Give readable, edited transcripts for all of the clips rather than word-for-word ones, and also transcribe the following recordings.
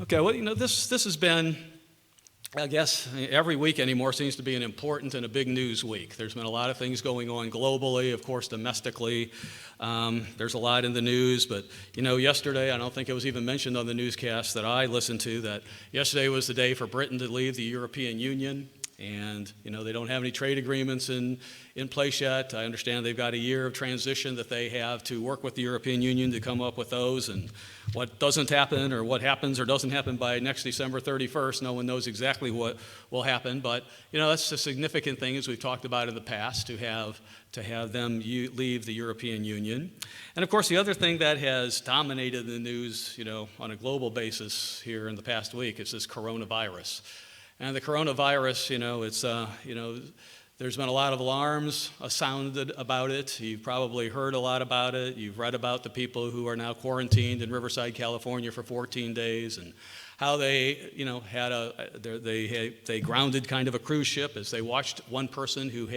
Okay, well, this has been, I guess, every week anymore seems to be an important and a big news week. There's been a lot of things going on globally, of course, domestically. There's a lot in the news, but, yesterday, I don't think it was even mentioned on the newscast that I listened to, that yesterday was the day for Britain to leave the European Union. And, they don't have any trade agreements in place yet. I understand they've got a year of transition that they have to work with the European Union to come up with those. And what doesn't happen or what happens or doesn't happen by next December 31st, no one knows exactly what will happen. But, that's a significant thing, as we've talked about in the past, to have them leave the European Union. And, of course, the other thing that has dominated the news, on a global basis here in the past week is this coronavirus. And the coronavirus, there's been a lot of alarms sounded about it. You've probably heard a lot about it. You've read about the people who are now quarantined in Riverside, California for 14 days and how they, they grounded kind of a cruise ship as they watched one person who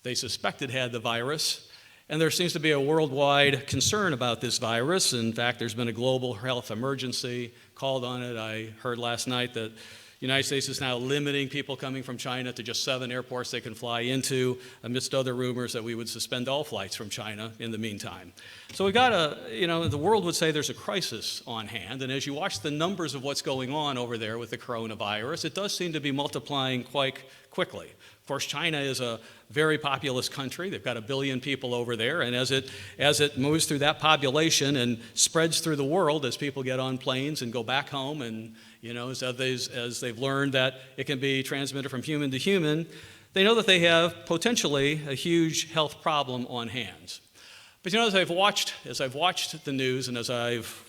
they suspected had the virus. And there seems to be a worldwide concern about this virus. In fact, there's been a global health emergency called on it. I heard last night that the United States is now limiting people coming from China to just 7 airports they can fly into, amidst other rumors that we would suspend all flights from China in the meantime. So we've got the world would say there's a crisis on hand, and as you watch the numbers of what's going on over there with the coronavirus, it does seem to be multiplying quite quickly. Of course, China is a very populous country. They've got 1 billion people over there, and as it moves through that population and spreads through the world, as people get on planes and go back home, and as they've learned that it can be transmitted from human to human, they know that they have potentially a huge health problem on hands. But as I've watched the news and as I've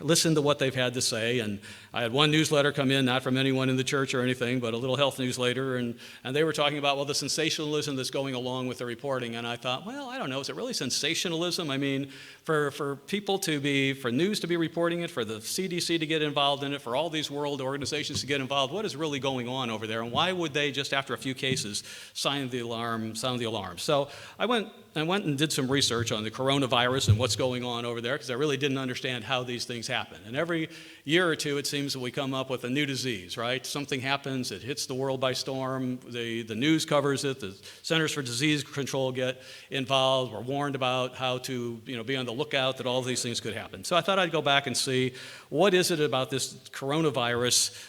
listened to what they've had to say, and I had one newsletter come in, not from anyone in the church or anything, but a little health newsletter, and they were talking about, the sensationalism that's going along with the reporting, and I thought, I don't know, is it really sensationalism? I mean, for news to be reporting it, for the CDC to get involved in it, for all these world organizations to get involved, what is really going on over there, and why would they, just after a few cases, sound the alarm? So I went and did some research on the coronavirus and what's going on over there, because I really didn't understand how these things happen. And every year or two, it seems that we come up with a new disease, right? Something happens, it hits the world by storm, the news covers it, the Centers for Disease Control get involved, we're warned about how to be on the lookout that all of these things could happen. So I thought I'd go back and see, what is it about this coronavirus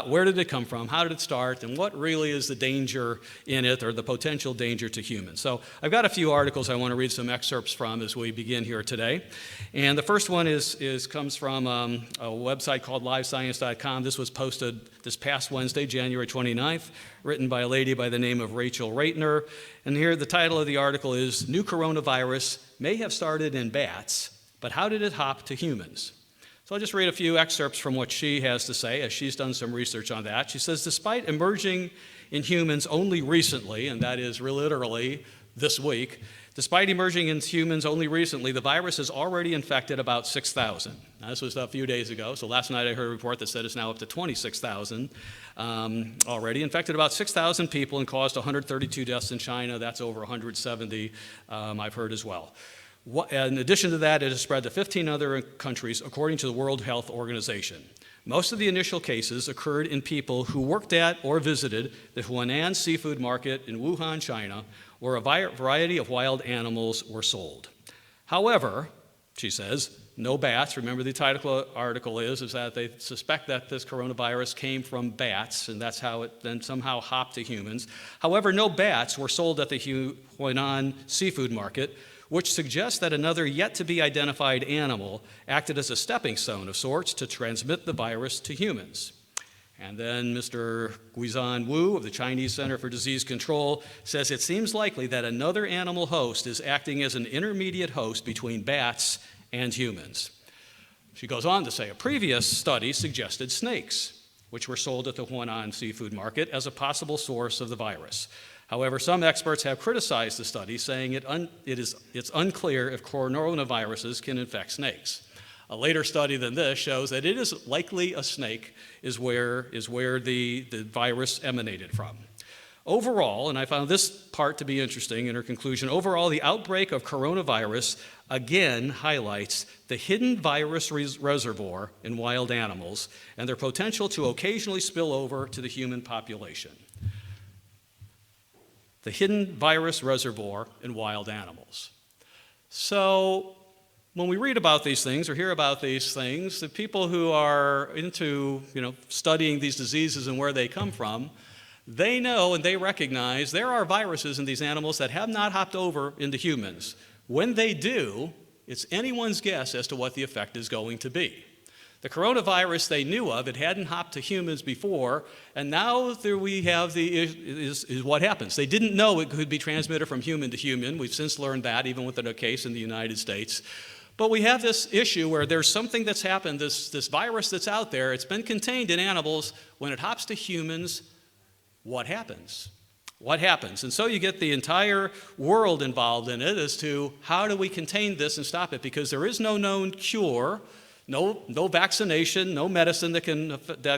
where did it come from, how did it start, and what really is the danger in it, or the potential danger to humans. So I've got a few articles I want to read some excerpts from as we begin here today. And the first one comes from a website called livescience.com. This was posted this past Wednesday, January 29th, written by a lady by the name of Rachel Reitner. And here the title of the article is, New Coronavirus May Have Started in Bats, but How Did It Hop to Humans? So I'll just read a few excerpts from what she has to say, as she's done some research on that. She says, despite emerging in humans only recently, and that is literally this week, despite emerging in humans only recently, the virus has already infected about 6,000. Now, this was a few days ago, so last night I heard a report that said it's now up to 26,000 already. Infected about 6,000 people and caused 132 deaths in China. That's over 170, I've heard as well. In addition to that, it has spread to 15 other countries, according to the World Health Organization. Most of the initial cases occurred in people who worked at or visited the Huanan seafood market in Wuhan, China, where a variety of wild animals were sold. However, she says, no bats. Remember, the title of the article is that they suspect that this coronavirus came from bats, and that's how it then somehow hopped to humans. However, no bats were sold at the Huanan seafood market, which suggests that another yet-to-be-identified animal acted as a stepping stone of sorts to transmit the virus to humans. And then Mr. Guizhan Wu of the Chinese Center for Disease Control says it seems likely that another animal host is acting as an intermediate host between bats and humans. She goes on to say a previous study suggested snakes, which were sold at the Huanan seafood market, as a possible source of the virus. However, some experts have criticized the study, saying it's unclear if coronaviruses can infect snakes. A later study than this shows that it is likely a snake is where the virus emanated from. Overall, and I found this part to be interesting in her conclusion, overall, the outbreak of coronavirus again highlights the hidden virus reservoir in wild animals and their potential to occasionally spill over to the human population. The hidden virus reservoir in wild animals. So when we read about these things or hear about these things, the people who are into studying these diseases and where they come from, they know and they recognize there are viruses in these animals that have not hopped over into humans. When they do, it's anyone's guess as to what the effect is going to be. The coronavirus they knew of, it hadn't hopped to humans before, and now there we have is what happens. They didn't know it could be transmitted from human to human. We've since learned that, even within a case in the United States. But we have this issue where there's something that's happened, this virus that's out there, it's been contained in animals. When it hops to humans, what happens? What happens? And so you get the entire world involved in it as to how do we contain this and stop it, because there is no known cure, no vaccination, no medicine that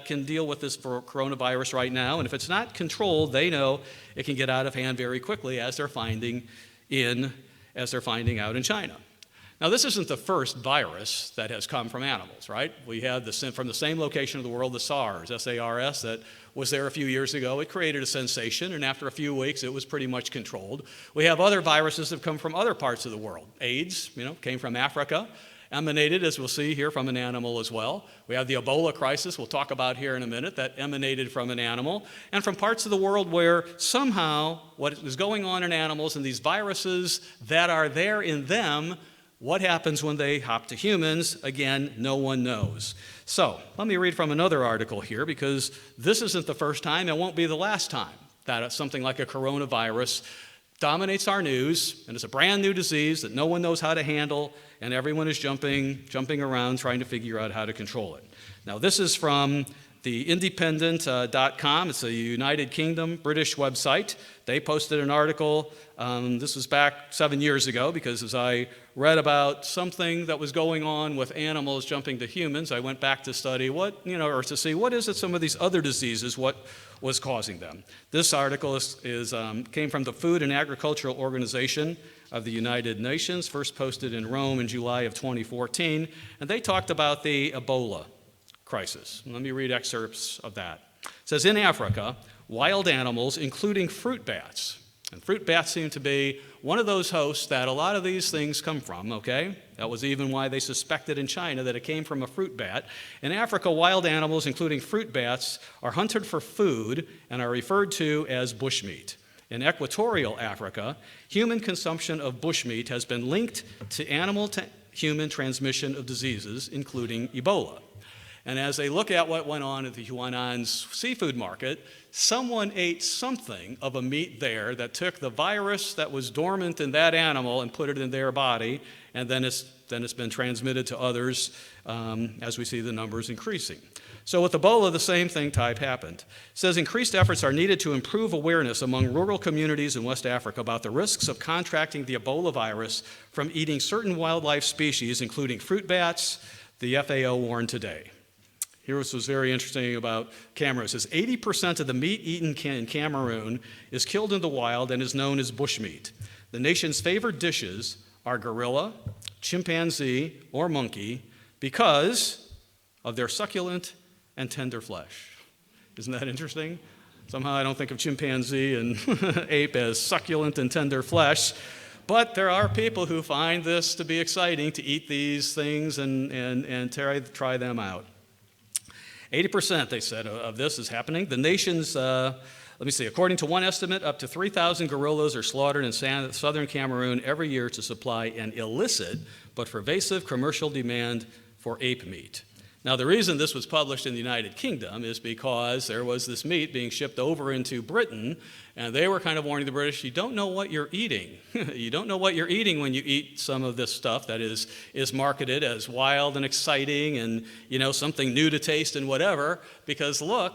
can deal with this coronavirus right now. And if it's not controlled, they know it can get out of hand very quickly, as they're finding out in China. Now, this isn't the first virus that has come from animals, right? We had from the same location of the world, the SARS, S-A-R-S, that was there a few years ago. It created a sensation, and after a few weeks, it was pretty much controlled. We have other viruses that have come from other parts of the world. AIDS, came from Africa, emanated, as we'll see here, from an animal as well. We have the Ebola crisis, we'll talk about here in a minute, that emanated from an animal, and from parts of the world where somehow what is going on in animals and these viruses that are there in them, what happens when they hop to humans? Again, no one knows. So let me read from another article here, because this isn't the first time, it won't be the last time that something like a coronavirus dominates our news, and it's a brand new disease that no one knows how to handle, and everyone is jumping around trying to figure out how to control it. Now, this is from the independent.com. It's a United Kingdom British website. They posted an article. This was back 7 years ago, because as I read about something that was going on with animals jumping to humans, I went back to study to see what is it, some of these other diseases, what was causing them. This article came from the Food and Agricultural Organization of the United Nations, first posted in Rome in July of 2014, and they talked about the Ebola crisis. Let me read excerpts of that. It says, in Africa, wild animals, including fruit bats, and fruit bats seem to be one of those hosts that a lot of these things come from, okay? That was even why they suspected in China that it came from a fruit bat. In Africa, wild animals, including fruit bats, are hunted for food and are referred to as bushmeat. In equatorial Africa, human consumption of bushmeat has been linked to animal-to-human transmission of diseases, including Ebola. And as they look at what went on at the Huanan's seafood market, someone ate something of a meat there that took the virus that was dormant in that animal and put it in their body, and then it's been transmitted to others as we see the numbers increasing. So with Ebola, the same thing type happened. It says increased efforts are needed to improve awareness among rural communities in West Africa about the risks of contracting the Ebola virus from eating certain wildlife species, including fruit bats, the FAO warned today. Here was very interesting about Cameroon. It says 80% of the meat eaten in Cameroon is killed in the wild and is known as bushmeat. The nation's favored dishes are gorilla, chimpanzee, or monkey because of their succulent and tender flesh. Isn't that interesting? Somehow I don't think of chimpanzee and ape as succulent and tender flesh, but there are people who find this to be exciting, to eat these things and try them out. 80%, they said, of this is happening. The nation's, according to one estimate, up to 3,000 gorillas are slaughtered in southern Cameroon every year to supply an illicit but pervasive commercial demand for ape meat. Now, the reason this was published in the United Kingdom is because there was this meat being shipped over into Britain, and they were kind of warning the British, you don't know what you're eating. You don't know what you're eating when you eat some of this stuff that is marketed as wild and exciting and, something new to taste and whatever, because look,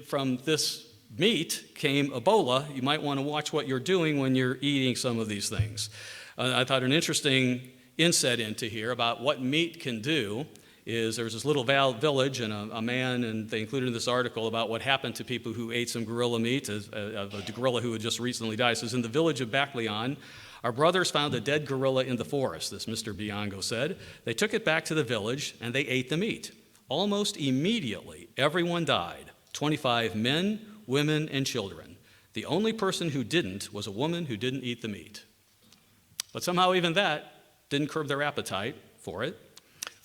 from this meat came Ebola. You might want to watch what you're doing when you're eating some of these things. I thought an interesting insight into here about what meat can do is there's this little village, and a man, and they included in this article about what happened to people who ate some gorilla meat, of a gorilla who had just recently died. It says, in the village of Baclion, our brothers found a dead gorilla in the forest, this Mr. Biango said. They took it back to the village, and they ate the meat. Almost immediately, everyone died, 25 men, women, and children. The only person who didn't was a woman who didn't eat the meat. But somehow even that didn't curb their appetite for it.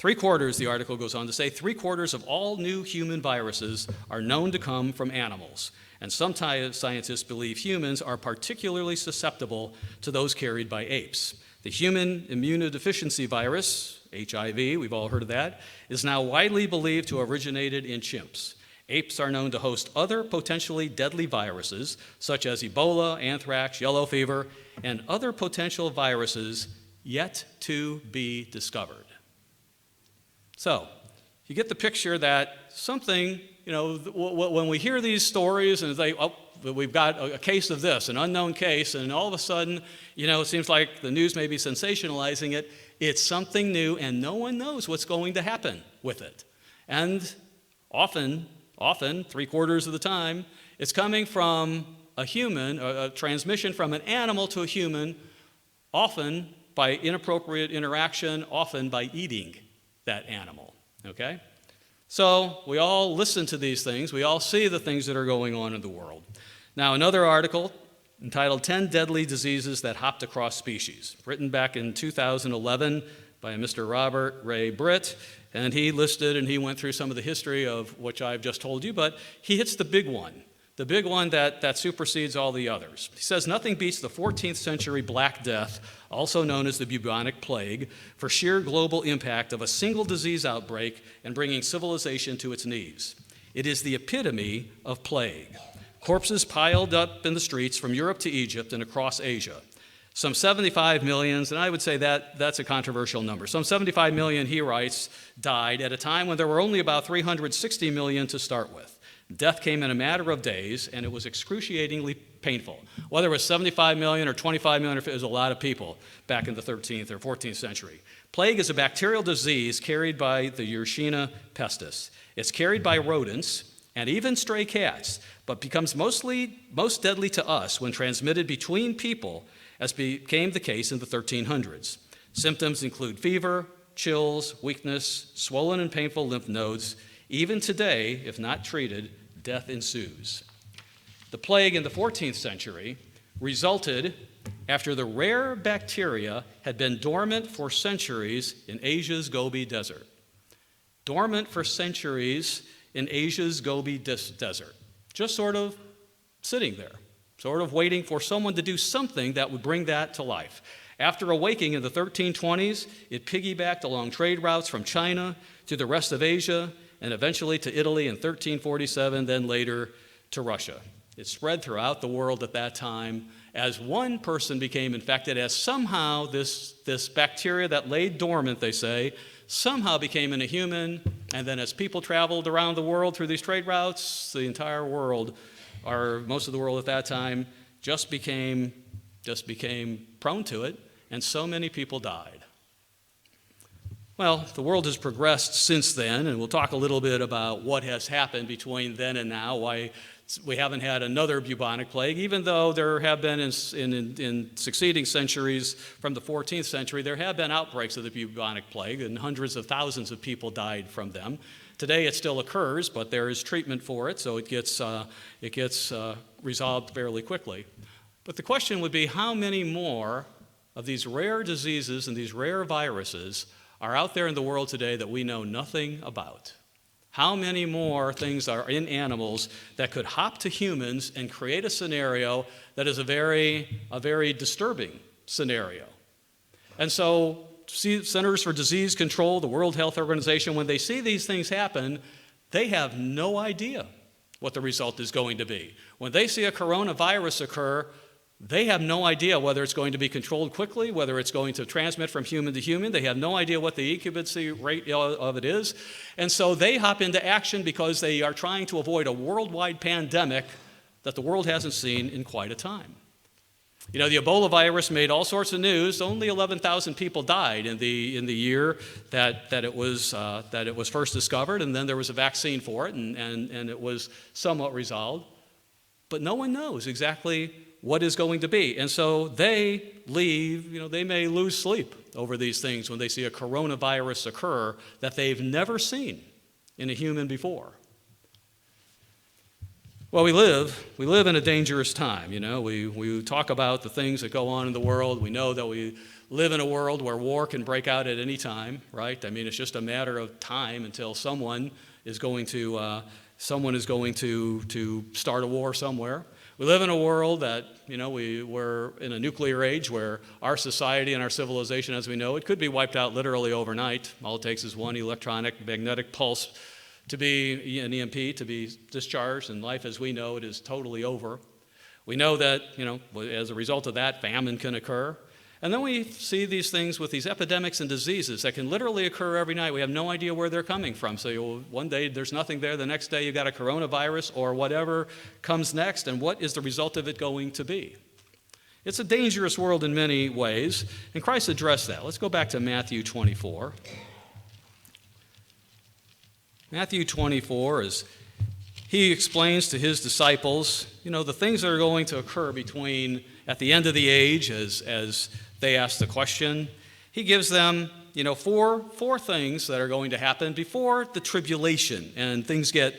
The article goes on to say, 3/4 of all new human viruses are known to come from animals. And some scientists believe humans are particularly susceptible to those carried by apes. The human immunodeficiency virus, HIV, we've all heard of that, is now widely believed to have originated in chimps. Apes are known to host other potentially deadly viruses, such as Ebola, anthrax, yellow fever, and other potential viruses yet to be discovered. So, you get the picture that something, when we hear these stories and we've got a case of this, an unknown case, and all of a sudden, it seems like the news may be sensationalizing it. It's something new, and no one knows what's going to happen with it. And often, 3/4 of the time, it's coming from a human, a transmission from an animal to a human, often by inappropriate interaction, often by eating that animal, okay? So we all listen to these things. We all see the things that are going on in the world. Now, another article entitled 10 Deadly Diseases That Hopped Across Species, written back in 2011 by Mr. Robert Ray Britt, and he listed and he went through some of the history of which I've just told you, but he hits the big one that supersedes all the others. He says, nothing beats the 14th century Black Death, also known as the bubonic plague, for sheer global impact of a single disease outbreak and bringing civilization to its knees. It is the epitome of plague. Corpses piled up in the streets from Europe to Egypt and across Asia. Some 75 million, and I would say that's a controversial number. Some 75 million, he writes, died at a time when there were only about 360 million to start with. Death came in a matter of days, and it was excruciatingly painful. Whether it was 75 million or 25 million, it was a lot of people back in the 13th or 14th century. Plague is a bacterial disease carried by the Yersinia pestis. It's carried by rodents and even stray cats, but becomes most deadly to us when transmitted between people, as became the case in the 1300s. Symptoms include fever, chills, weakness, swollen and painful lymph nodes. Even today, if not treated, death ensues. The plague in the 14th century resulted after the rare bacteria had been dormant for centuries in Asia's Gobi Desert. Dormant for centuries in Asia's Gobi Desert. Just sort of sitting there, sort of waiting for someone to do something that would bring that to life. After awakening in the 1320s, it piggybacked along trade routes from China to the rest of Asia, and eventually to Italy in 1347, then later to Russia. It spread throughout the world at that time as one person became infected, as somehow this bacteria that lay dormant, they say, somehow became in a human, and then as people traveled around the world through these trade routes, the entire world, or most of the world at that time, just became prone to it, and so many people died. Well, the world has progressed since then, and we'll talk a little bit about what has happened between then and now, why we haven't had another bubonic plague, even though there have been in succeeding centuries from the 14th century, there have been outbreaks of the bubonic plague, and hundreds of thousands of people died from them. Today it still occurs, but there is treatment for it, so it gets resolved fairly quickly. But the question would be, how many more of these rare diseases and these rare viruses are out there in the world today that we know nothing about? How many more things are in animals that could hop to humans and create a scenario that is a very disturbing scenario? And so Centers for Disease Control, the World Health Organization, when they see these things happen, they have no idea what the result is going to be. When they see a coronavirus occur, they have no idea whether it's going to be controlled quickly, whether it's going to transmit from human to human. They have no idea what the incubancy rate of it is. And so they hop into action because they are trying to avoid a worldwide pandemic that the world hasn't seen in quite a time. You know, the Ebola virus made all sorts of news. Only 11,000 people died in the year that it was first discovered, and then there was a vaccine for it, and it was somewhat resolved. But no one knows exactly what is going to be. And so they may lose sleep over these things when they see a coronavirus occur that they've never seen in a human before. Well, we live in a dangerous time. You know, we talk about the things that go on in the world. We know that we live in a world where war can break out at any time, right? I mean, it's just a matter of time until someone is going to start a war somewhere. We live in a world that, you know, we're in a nuclear age where our society and our civilization as we know it could be wiped out literally overnight. All it takes is one electronic magnetic pulse to be an EMP to be discharged, and life as we know it is totally over. We know that, you know, as a result of that, famine can occur. And then we see these things with these epidemics and diseases that can literally occur every night. We have no idea where they're coming from. So one day there's nothing there, the next day you got a coronavirus or whatever comes next, and what is the result of it going to be? It's a dangerous world in many ways, and Christ addressed that. Let's go back to Matthew 24. Matthew 24 is he explains to his disciples, you know, the things that are going to occur at the end of the age as they ask the question. He gives them, you know, four things that are going to happen before the tribulation, and things get,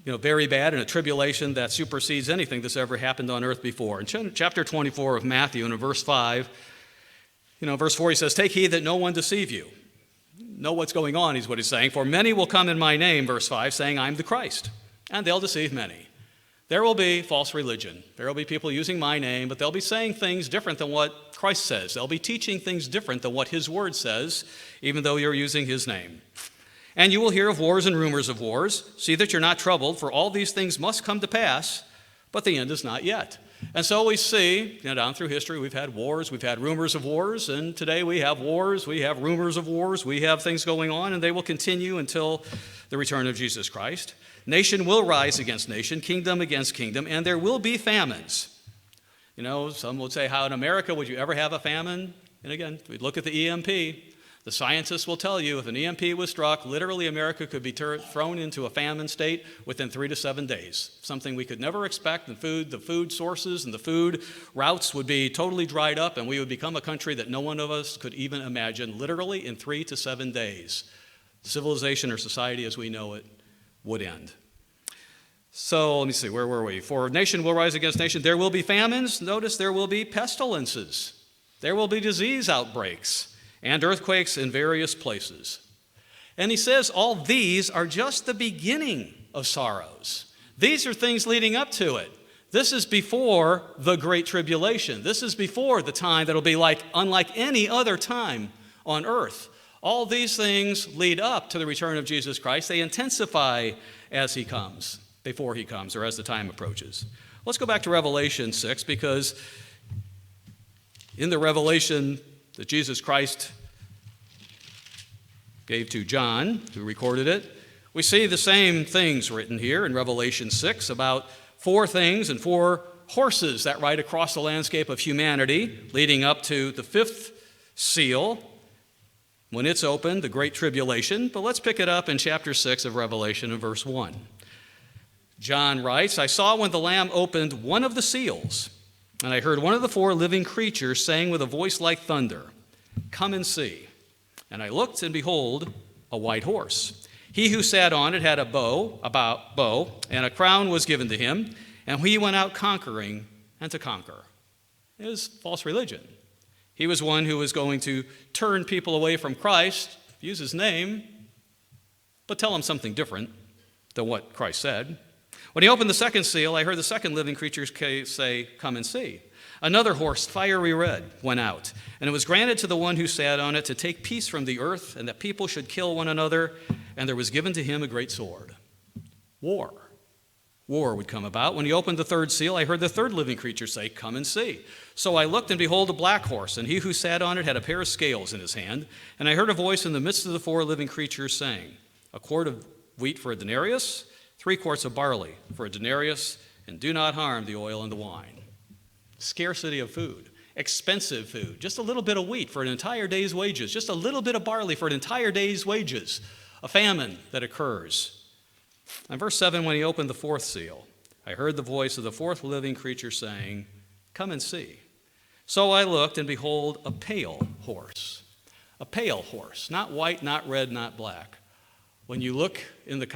you know, very bad in a tribulation that supersedes anything that's ever happened on earth before. In chapter 24 of Matthew, and in verse 5, you know, verse 4, he says, "Take heed that no one deceive you." Know what's going on, is what he's saying. "For many will come in my name," verse 5, saying, "I'm the Christ," and they'll deceive many. There will be false religion. There will be people using my name, but they'll be saying things different than what Christ says. They'll be teaching things different than what his word says, even though you're using his name. "And you will hear of wars and rumors of wars. See that you're not troubled, for all these things must come to pass, but the end is not yet." And so we see, you know, down through history, we've had wars, we've had rumors of wars, and today we have wars, we have rumors of wars, we have things going on, and they will continue until the return of Jesus Christ. "Nation will rise against nation, kingdom against kingdom, and there will be famines." You know, some would say, how in America would you ever have a famine? And again, we look at the EMP. The scientists will tell you if an EMP was struck, literally America could be thrown into a famine state within 3 to 7 days, something we could never expect. The food sources and the food routes would be totally dried up, and we would become a country that no one of us could even imagine, literally in 3 to 7 days. Civilization or society as we know it would end. So let me see, where were we? "For nation will rise against nation. There will be famines." Notice there will be pestilences. There will be disease outbreaks and earthquakes in various places. And he says all these are just the beginning of sorrows. These are things leading up to it. This is before the Great Tribulation. This is before the time that will be unlike any other time on earth. All these things lead up to the return of Jesus Christ. They intensify as he comes, before he comes, or as the time approaches. Let's go back to Revelation 6, because in the revelation that Jesus Christ gave to John, who recorded it, we see the same things written here in Revelation 6 about 4 things and 4 horses that ride across the landscape of humanity, leading up to the 5th seal, when it's opened, the Great Tribulation. But let's pick it up in chapter 6 of Revelation in verse 1. John writes, "I saw when the Lamb opened one of the seals, and I heard one of the 4 living creatures saying with a voice like thunder, 'Come and see.' And I looked, and behold, a white horse. He who sat on it had a bow, and a crown was given to him, and he went out conquering and to conquer." It was false religion. He was one who was going to turn people away from Christ, use his name, but tell them something different than what Christ said. When he opened the 2nd seal, I heard the 2nd living creature say, "Come and see." Another horse, fiery red, went out, and it was granted to the one who sat on it to take peace from the earth, and that people should kill one another, and there was given to him a great sword. War would come about. When he opened the 3rd seal, I heard the 3rd living creature say, "Come and see." So I looked, and behold, a black horse, and he who sat on it had a pair of scales in his hand, and I heard a voice in the midst of the 4 living creatures saying, "A quart of wheat for a denarius, 3 quarts of barley for a denarius, and do not harm the oil and the wine." scarcity of food, expensive food, just a little bit of wheat for an entire day's wages, just a little bit of barley for an entire day's wages, a famine that occurs. And verse 7, when he opened the fourth seal, I heard the voice of the fourth living creature saying, come and see. So I looked, and behold, a pale horse. A pale horse, not white, not red, not black. When you look in the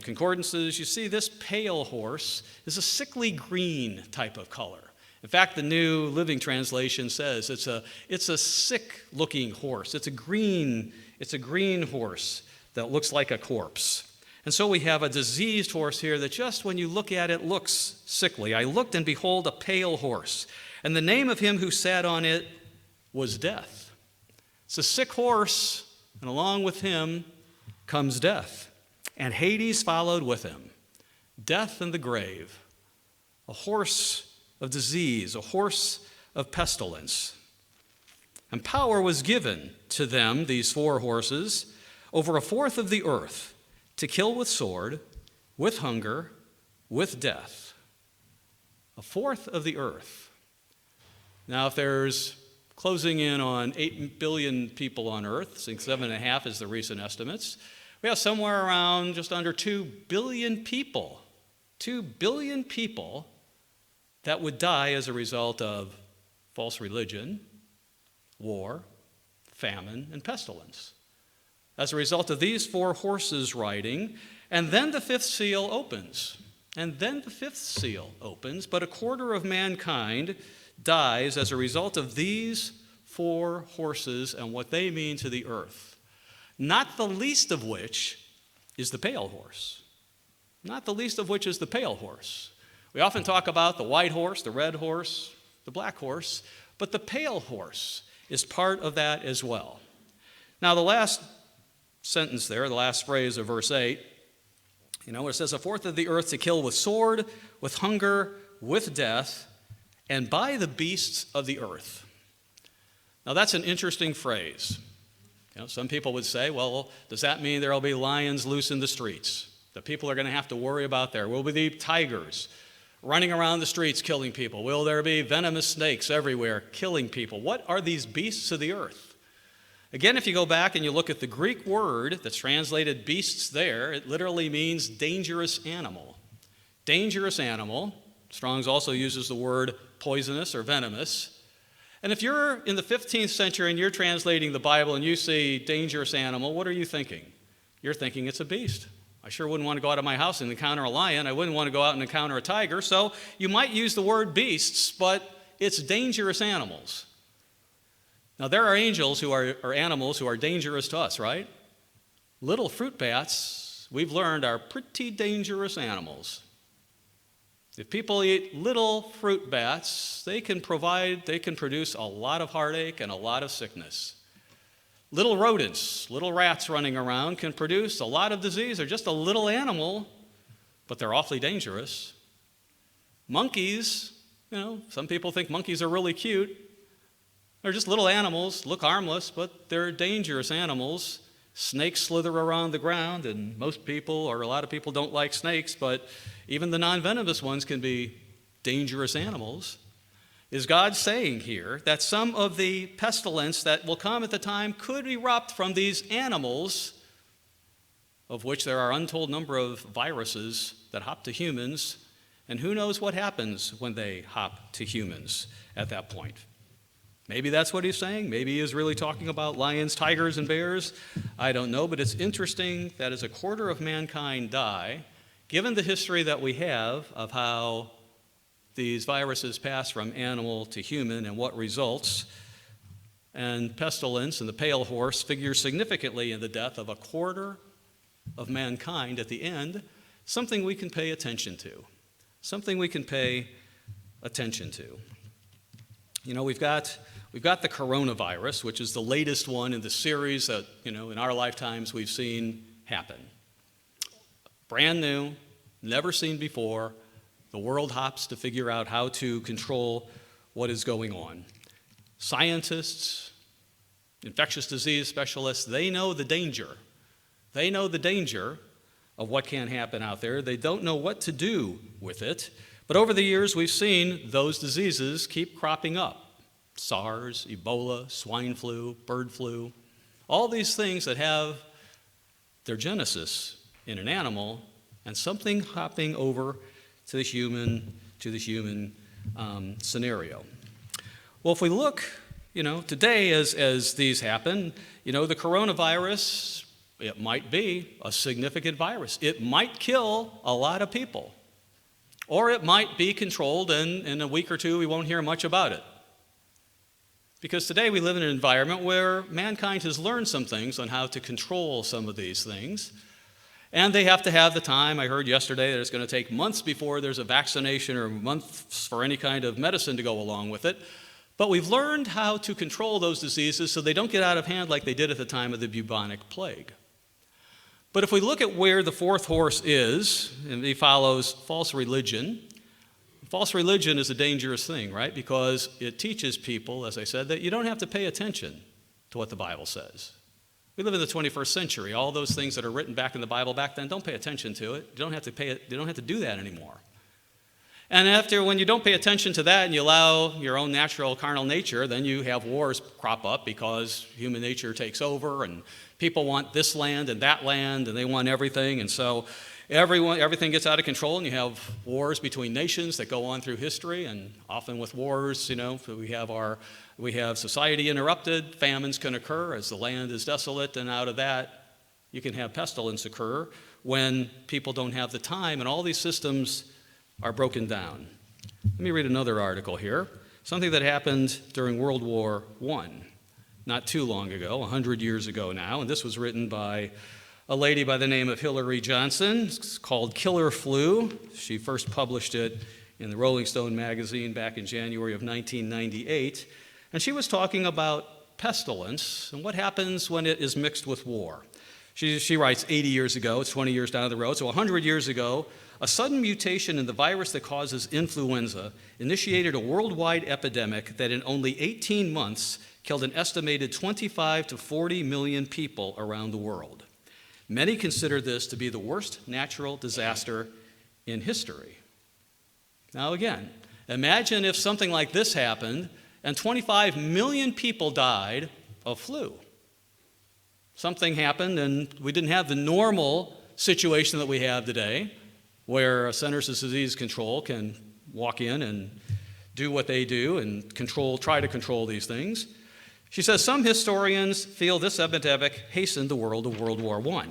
concordances, you see this pale horse is a sickly green type of color. In fact, the New Living Translation says it's a sick-looking horse. It's a green horse that looks like a corpse. And so we have a diseased horse here that just when you look at it looks sickly. I looked, and behold, a pale horse, and the name of him who sat on it was Death. It's a sick horse, and along with him comes death. And Hades followed with him. Death and the grave. A horse of disease, a horse of pestilence. And power was given to them, these four horses, over a fourth of the earth, to kill with sword, with hunger, with death. A fourth of the earth. Now, if there's closing in on 8 billion people on earth, I think 7.5 is the recent estimates, we have somewhere around just under 2 billion people. 2 billion people that would die as a result of false religion, war, famine, and pestilence. As a result of these four horses riding, and then the fifth seal opens. But a quarter of mankind dies as a result of these four horses and what they mean to the earth. Not the least of which is the pale horse. We often talk about the white horse, the red horse, the black horse, but the pale horse is part of that as well. Now, the last sentence there, the last phrase of verse 8, where it says, a fourth of the earth to kill with sword, with hunger, with death, and by the beasts of the earth. Now, that's an interesting phrase. Some people would say, well, does that mean there will be lions loose in the streets that people are going to have to worry about there? Will there be tigers running around the streets killing people? Will there be venomous snakes everywhere killing people? What are these beasts of the earth? Again, if you go back and you look at the Greek word that's translated beasts there, it literally means dangerous animal. Dangerous animal. Strong's also uses the word poisonous or venomous. And if you're in the 15th century and you're translating the Bible and you see dangerous animal, what are you thinking? You're thinking it's a beast. I sure wouldn't want to go out of my house and encounter a lion. I wouldn't want to go out and encounter a tiger. So you might use the word beasts, but it's dangerous animals. Now, there are angels or animals who are dangerous to us, right? Little fruit bats, we've learned, are pretty dangerous animals. If people eat little fruit bats, they can produce a lot of heartache and a lot of sickness. Little rodents, little rats running around can produce a lot of disease. They're just a little animal, but they're awfully dangerous. Monkeys, some people think monkeys are really cute. They're just little animals, look harmless, but they're dangerous animals. Snakes slither around the ground, and most people, or a lot of people, don't like snakes, but even the non-venomous ones can be dangerous animals. Is God saying here that some of the pestilence that will come at the time could erupt from these animals, of which there are untold number of viruses that hop to humans, and who knows what happens when they hop to humans at that point? Maybe that's what he's saying. Maybe he is really talking about lions, tigers, and bears. I don't know, but it's interesting that as a quarter of mankind die, given the history that we have of how these viruses pass from animal to human and what results, and pestilence and the pale horse figure significantly in the death of a quarter of mankind at the end, something we can pay attention to. We've got the coronavirus, which is the latest one in the series that, in our lifetimes we've seen happen. Brand new, never seen before. The world hops to figure out how to control what is going on. Scientists, infectious disease specialists, they know the danger. They know the danger of what can happen out there. They don't know what to do with it, But over the years, we've seen those diseases keep cropping up. SARS, Ebola, swine flu, bird flu, all these things that have their genesis in an animal and something hopping over to the human scenario. Well, if we look, today as these happen, the coronavirus, it might be a significant virus. It might kill a lot of people. Or it might be controlled, and in a week or two we won't hear much about it. Because today we live in an environment where mankind has learned some things on how to control some of these things. And they have to have the time. I heard yesterday that it's going to take months before there's a vaccination or months for any kind of medicine to go along with it. But we've learned how to control those diseases so they don't get out of hand like they did at the time of the bubonic plague. But if we look at where the fourth horse is, and he follows false religion is a dangerous thing, right? Because it teaches people, as I said, that you don't have to pay attention to what the Bible says. We live in the 21st century. All those things that are written back in the Bible back then, don't pay attention to it. You don't have to do that anymore. And when you don't pay attention to that and you allow your own natural carnal nature, then you have wars crop up because human nature takes over and people want this land and that land and they want everything. And so everything gets out of control and you have wars between nations that go on through history. And often with wars, we have society interrupted, famines can occur as the land is desolate, and out of that you can have pestilence occur when people don't have the time and all these systems are broken down. Let me read another article here, something that happened during World War I, not too long ago, 100 years ago now, and this was written by a lady by the name of Hillary Johnson. It's called Killer Flu. She first published it in the Rolling Stone magazine back in January of 1998, and she was talking about pestilence and what happens when it is mixed with war. She writes 80 years ago, it's 20 years down the road, so 100 years ago, a sudden mutation in the virus that causes influenza initiated a worldwide epidemic that in only 18 months killed an estimated 25 to 40 million people around the world. Many consider this to be the worst natural disaster in history. Now again, imagine if something like this happened and 25 million people died of flu. Something happened and we didn't have the normal situation that we have today, where Centers of Disease Control can walk in and do what they do and try to control these things. She says some historians feel this epidemic hastened the world of World War I.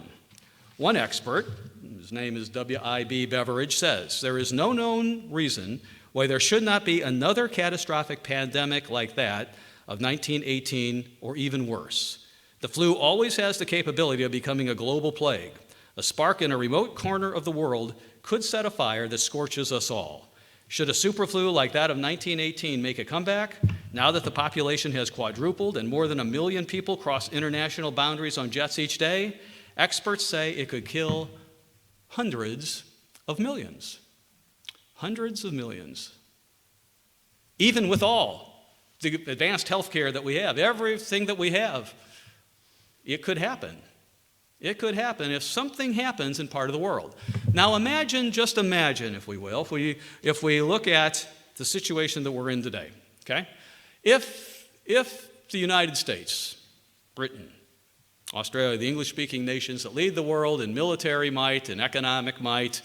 One expert, his name is W.I.B. Beveridge, says there is no known reason why there should not be another catastrophic pandemic like that of 1918 or even worse. The flu always has the capability of becoming a global plague. A spark in a remote corner of the world could set a fire that scorches us all. Should a superflu like that of 1918 make a comeback, now that the population has quadrupled and more than 1 million people cross international boundaries on jets each day, experts say it could kill hundreds of millions. Hundreds of millions. Even with all the advanced health care that we have, everything that we have, it could happen. It could happen if something happens in part of the world. Now just imagine, if we will, if we look at the situation that we're in today, okay? If the United States, Britain, Australia, the English-speaking nations that lead the world in military might and economic might,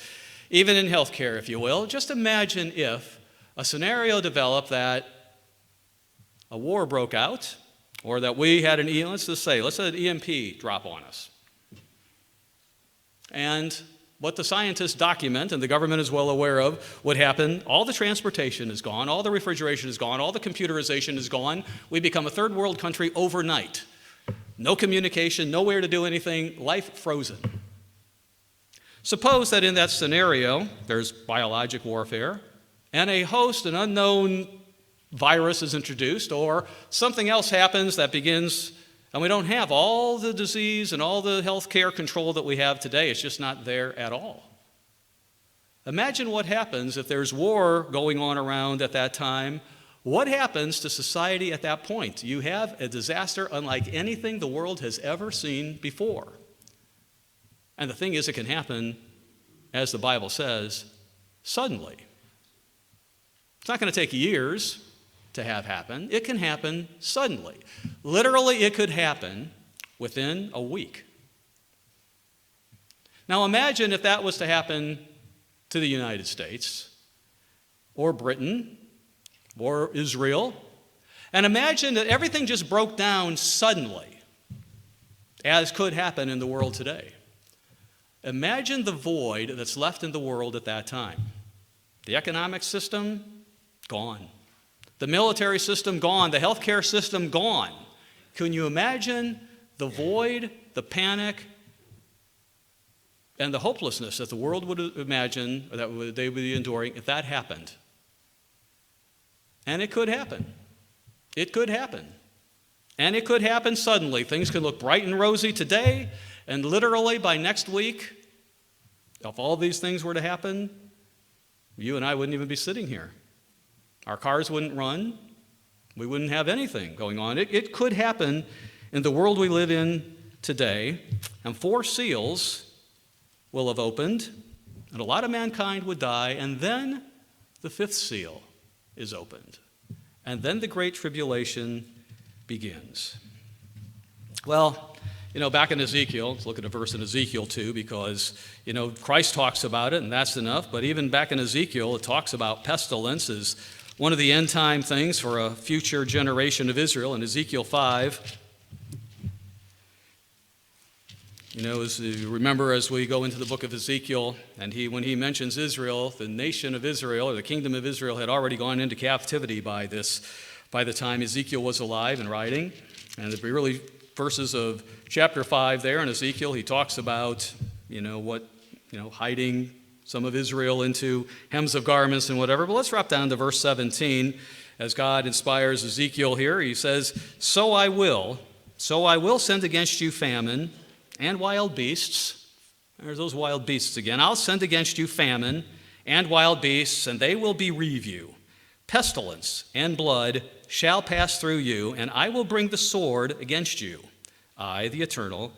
even in healthcare, if you will, just imagine if a scenario developed that a war broke out, or that we had let's say an EMP drop on us. And what the scientists document, and the government is well aware of, would happen, all the transportation is gone, all the refrigeration is gone, all the computerization is gone. We become a third world country overnight. No communication, nowhere to do anything, life frozen. Suppose that in that scenario, there's biologic warfare, and an unknown virus is introduced, or something else happens that begins, and we don't have all the disease and all the health care control that we have today. It's just not there at all. Imagine what happens if there's war going on around at that time. What happens to society at that point? You have a disaster unlike anything the world has ever seen before. And the thing is, it can happen, as the Bible says, suddenly. It's not going to take years to have happen. It can happen suddenly. Literally, it could happen within a week. Now imagine if that was to happen to the United States or Britain or Israel. And imagine that everything just broke down suddenly, as could happen in the world today. Imagine the void that's left in the world at that time. The economic system, gone. The military system, gone. The healthcare system, gone. Can you imagine the void, the panic, and the hopelessness that the world would imagine, or that they would be enduring if that happened? And it could happen. It could happen. And it could happen suddenly. Things could look bright and rosy today, and literally by next week, if all these things were to happen, you and I wouldn't even be sitting here. Our cars wouldn't run. We wouldn't have anything going on. It could happen in the world we live in today, and 4 seals will have opened, and a lot of mankind would die, and then the 5th seal is opened. And then the Great Tribulation begins. Well, back in Ezekiel, let's look at a verse in Ezekiel too, because, Christ talks about it, and that's enough, but even back in Ezekiel, it talks about pestilence as one of the end time things for a future generation of Israel. In Ezekiel 5, as you remember, as we go into the book of Ezekiel, and when he mentions Israel, the nation of Israel, or the kingdom of Israel, had already gone into captivity by the time Ezekiel was alive and writing. And the really verses of chapter 5 there in Ezekiel, he talks about, hiding some of Israel into hems of garments and whatever. But let's drop down to verse 17. As God inspires Ezekiel here, he says, So I will send against you famine and wild beasts. There's those wild beasts again. I'll send against you famine and wild beasts, and they will bereave you. Pestilence and blood shall pass through you, and I will bring the sword against you. I, the Eternal,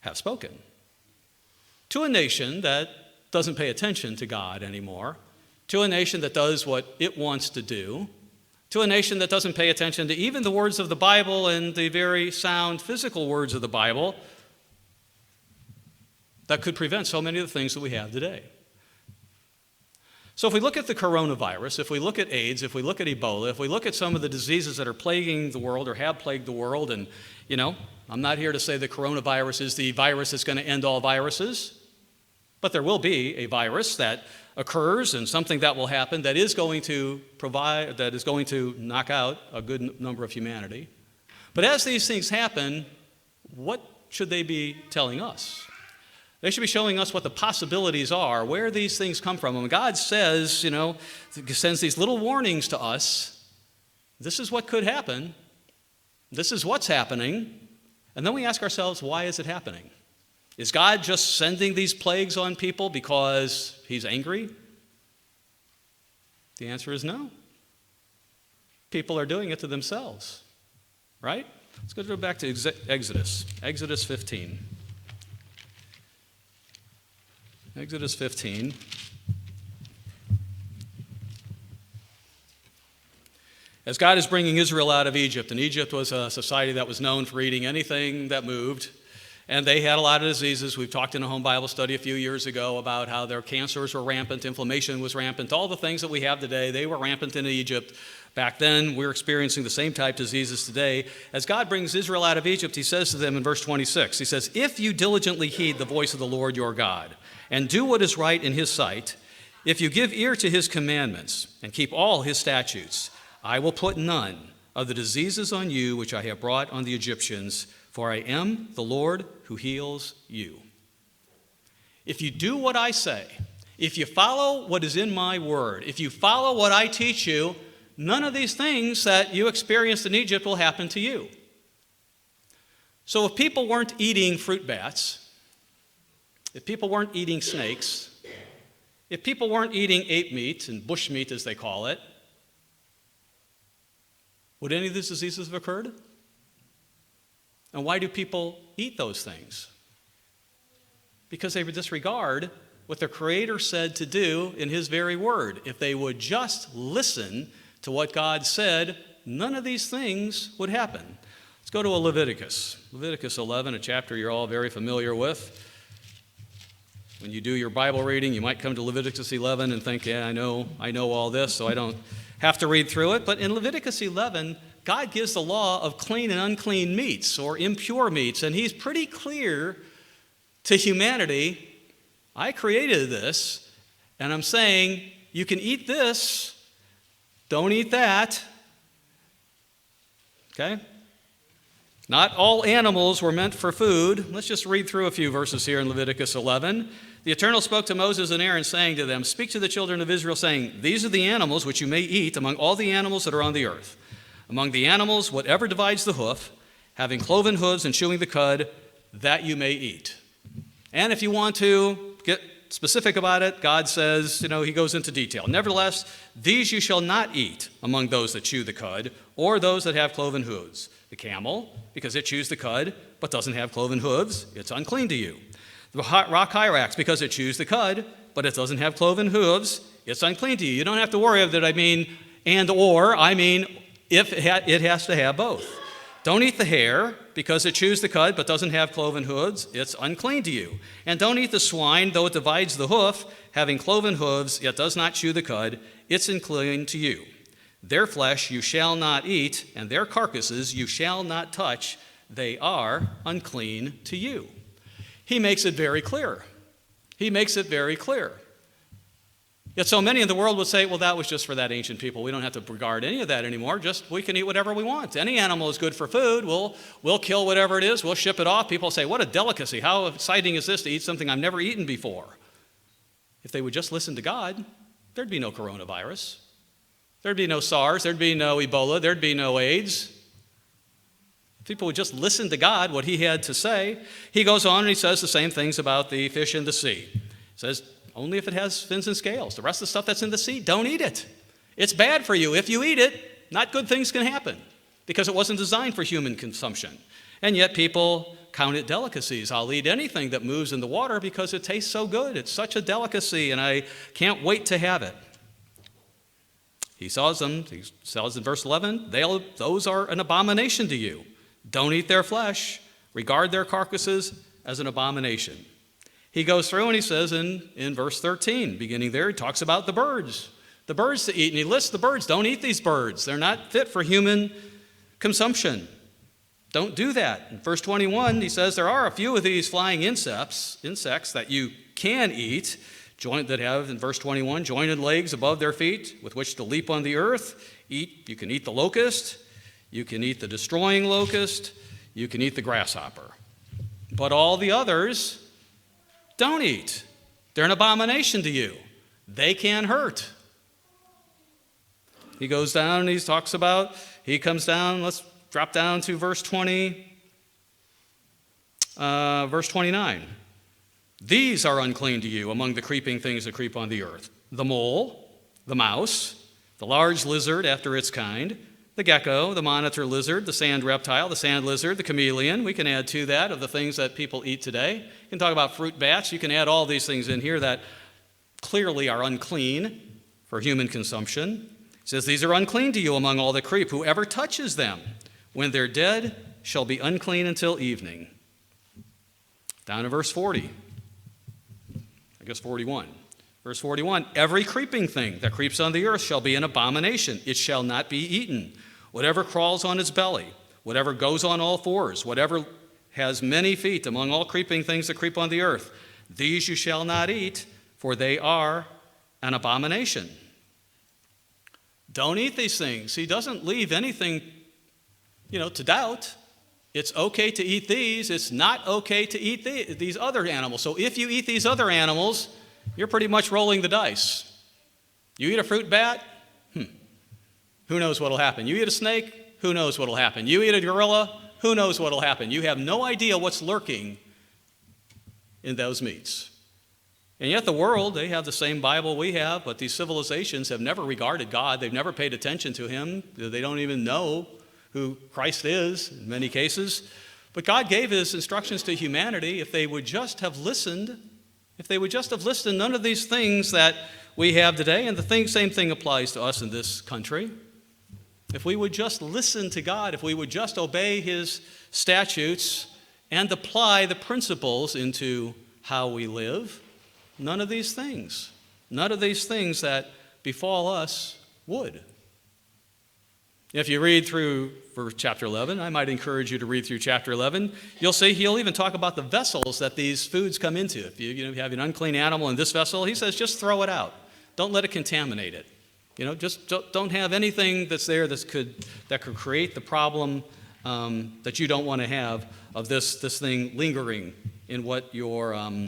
have spoken. To a nation that doesn't pay attention to God anymore, to a nation that does what it wants to do, to a nation that doesn't pay attention to even the words of the Bible and the very sound physical words of the Bible, that could prevent so many of the things that we have today. So if we look at the coronavirus, if we look at AIDS, if we look at Ebola, if we look at some of the diseases that are plaguing the world or have plagued the world, and, I'm not here to say the coronavirus is the virus that's going to end all viruses, but there will be a virus that occurs and something that will happen that is going to knock out a good number of humanity. But as these things happen, what should they be telling us? They should be showing us what the possibilities are, where these things come from. And God says, sends these little warnings to us. This is what could happen. This is what's happening. And then we ask ourselves, why is it happening? Is God just sending these plagues on people because he's angry? The answer is no. People are doing it to themselves, right? Let's go back to Exodus 15. Exodus 15. As God is bringing Israel out of Egypt, and Egypt was a society that was known for eating anything that moved, and they had a lot of diseases. We've talked in a home Bible study a few years ago about how their cancers were rampant, inflammation was rampant, all the things that we have today, they were rampant in Egypt. Back then, we're experiencing the same type diseases today. As God brings Israel out of Egypt, he says to them in verse 26, he says, If you diligently heed the voice of the Lord your God, and do what is right in his sight, if you give ear to his commandments and keep all his statutes, I will put none of the diseases on you which I have brought on the Egyptians, for I am the Lord who heals you. If you do what I say, if you follow what is in my word, if you follow what I teach you, none of these things that you experienced in Egypt will happen to you. So if people weren't eating fruit bats, if people weren't eating snakes, if people weren't eating ape meat and bush meat as they call it, would any of these diseases have occurred? And why do people eat those things? Because they disregard what the Creator said to do in his very word. If they would just listen to what God said, none of these things would happen. Let's go to Leviticus. Leviticus 11, a chapter you're all very familiar with. When you do your Bible reading, you might come to Leviticus 11 and think, yeah, I know all this, so I don't have to read through it. But in Leviticus 11, God gives the law of clean and unclean meats or impure meats, and he's pretty clear to humanity. I created this, and I'm saying you can eat this, don't eat that. Okay? Not all animals were meant for food. Let's just read through a few verses here in Leviticus 11. The Eternal spoke to Moses and Aaron, saying to them, "Speak to the children of Israel, saying, these are the animals which you may eat among all the animals that are on the earth. Among the animals, whatever divides the hoof, having cloven hooves and chewing the cud, that you may eat." And if you want to get specific about it, God says, he goes into detail. "Nevertheless, these you shall not eat among those that chew the cud, or those that have cloven hooves. The camel, because it chews the cud, but doesn't have cloven hooves, it's unclean to you. The rock hyrax, because it chews the cud, but it doesn't have cloven hooves, it's unclean to you." You don't have to worry that I mean if it has to have both. "Don't eat the hare, because it chews the cud, but doesn't have cloven hooves, it's unclean to you. And don't eat the swine, though it divides the hoof, having cloven hooves, yet does not chew the cud, it's unclean to you. Their flesh you shall not eat, and their carcasses you shall not touch, they are unclean to you." He makes it very clear. He makes it very clear. Yet so many in the world would say, well, that was just for that ancient people. We don't have to regard any of that anymore. Just we can eat whatever we want. Any animal is good for food. We'll kill whatever it is. We'll ship it off. People say, what a delicacy. How exciting is this to eat something I've never eaten before? If they would just listen to God, there'd be no coronavirus. There'd be no SARS. There'd be no Ebola. There'd be no AIDS. If people would just listen to God, what he had to say. He goes on and he says the same things about the fish in the sea. He says, only if it has fins and scales. The rest of the stuff that's in the sea, don't eat it. It's bad for you. If you eat it, not good things can happen because it wasn't designed for human consumption. And yet people count it delicacies. I'll eat anything that moves in the water because it tastes so good. It's such a delicacy, and I can't wait to have it. He says in verse 11, those are an abomination to you. Don't eat their flesh. Regard their carcasses as an abomination. He goes through and he says in verse 13, beginning there, he talks about the birds to eat. And he lists the birds. Don't eat these birds. They're not fit for human consumption. Don't do that. In verse 21, he says there are a few of these flying insects that you can eat, that have, in verse 21, jointed legs above their feet with which to leap on the earth. You can eat the locust. You can eat the destroying locust. You can eat the grasshopper. But all the others, don't eat. They're an abomination to you. They can hurt. He goes down and he comes down, let's drop down to verse 29. These are unclean to you among the creeping things that creep on the earth: the mole, the mouse, the large lizard after its kind, the gecko, the monitor lizard, the sand reptile, the sand lizard, the chameleon. We can add to that of the things that people eat today. You can talk about fruit bats. You can add all these things in here that clearly are unclean for human consumption. It says, these are unclean to you among all that creep. Whoever touches them, when they're dead, shall be unclean until evening. Down to verse 40. 41. Verse 41, every creeping thing that creeps on the earth shall be an abomination. It shall not be eaten. Whatever crawls on its belly, whatever goes on all fours, whatever has many feet among all creeping things that creep on the earth, these you shall not eat, for they are an abomination. Don't eat these things. He doesn't leave anything, to doubt. It's okay to eat these. It's not okay to eat these other animals. So if you eat these other animals, you're pretty much rolling the dice. You eat a fruit bat? Who knows what'll happen? You eat a snake? Who knows what'll happen? You eat a gorilla? Who knows what'll happen? You have no idea what's lurking in those meats. And yet the world, they have the same Bible we have, but these civilizations have never regarded God. They've never paid attention to him. They don't even know who Christ is in many cases. But God gave his instructions to humanity. If they would just have listened If they would just have listened, none of these things that we have today, and same thing applies to us in this country. If we would just listen to God, if we would just obey his statutes and apply the principles into how we live, none of these things that befall us would. If you read through chapter 11, I might encourage you to read through chapter 11. You'll see he'll even talk about the vessels that these foods come into. If you have an unclean animal in this vessel, he says just throw it out. Don't let it contaminate it. Just don't have anything that's there that could create the problem that you don't want to have of this thing lingering in what your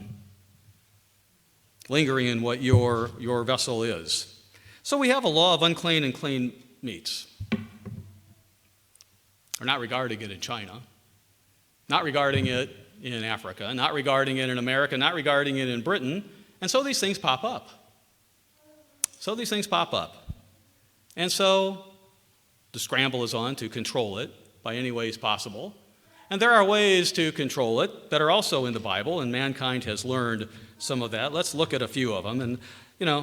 vessel is. So we have a law of unclean and clean meats. We're not regarding it in China, not regarding it in Africa, not regarding it in America, not regarding it in Britain, and so these things pop up. And so the scramble is on to control it by any ways possible. And there are ways to control it that are also in the Bible, and mankind has learned some of that. Let's look at a few of them. And